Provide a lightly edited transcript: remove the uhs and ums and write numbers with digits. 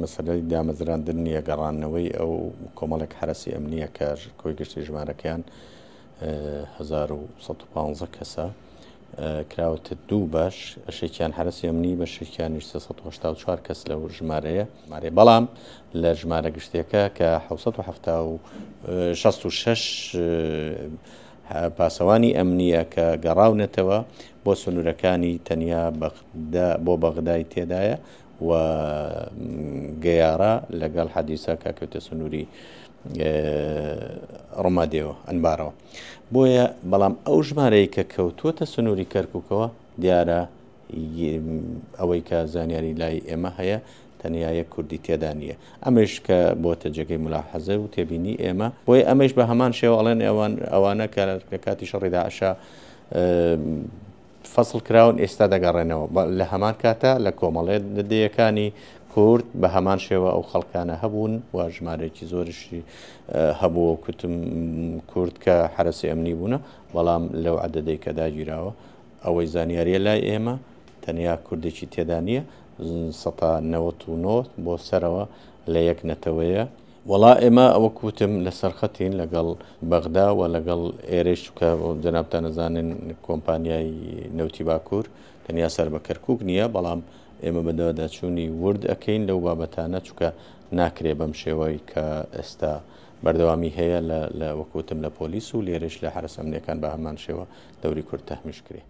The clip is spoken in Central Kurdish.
مەسەلەی دامەزراندن نیە گەڕانەوەی ئەو کۆمەڵێک حرەسی ئەمنیە کە کۆی گشتی ژمارەکەیان 1115 کەسە کراوەتە دوو باش ئەشێکیان حرەسی ئەمنی بەشێکیانیش 384 کەس لەو ژمارەیە بەڵام لە ژمارە گشتیەکە کە 766 پاسەوانی ئەمنیە کە گەڕاونەتەوە بۆ سنوورەکانی تەنیا بۆ بەغدای تێدایە و گەیارە لەگەڵ حەدیسە کاکەوتە سنووری ڕۆمادێەوە ئەنبارەوە بۆیە بەڵام ئەو ژمارەی کە کەوتووەتە سنووری کەرکووکەوە دیارە ئەوەی کە زانیاری لای ئێمە هەیە تەنیا یەک کوردی تێدا نیە ئەمەش کە بۆتە جێگەی ملاحەزە و تێبینی ئێمە بۆیە ئەمەش بە هەمان شێوە ئەڵێن ئەوانە کە لە کاتی شەڕی داعشە فەسڵ کراون ئێستا دەگەڕێنەوە لە هەمان کاتە لە کۆمەڵێت دەدەیەکانی کورد بە هەمان شێوە ئەو خەڵکانە هەبوون و ژمارەیەکی زۆرشی هەبووە کوتم کورد کە حرەسی ئەمنی بوونە بەڵام لەو عەدەدەی کە داگیراوە ئەوەی زانیاریە لای ئێمە تەنیا کوردێکی تێدا نیە 199 بۆ سەرەوە لە یەک نەتەوەیە وەڵا ئێمە ئەوە کوتم لە سەرخەتین لەگەڵ بەغدا و لەگەڵ ئێرەش کە جەنابتان نەزانن کۆمپانیای نەوتی باکوور تەنیا سەر بە کەرکووک نییە بەڵام ئێمە بەدەواداچوونی ورد ئەەکەین لەو بابەتانە چووکە ناکرێ بەم شێوەی کە ئێستا بەردەوامی هەیە لە وەکوتم لە پۆلیس و لێرش لە حرەس ئەمنیەکان بە هەمان شێوە دەوری کورد تەحمیش کرێ.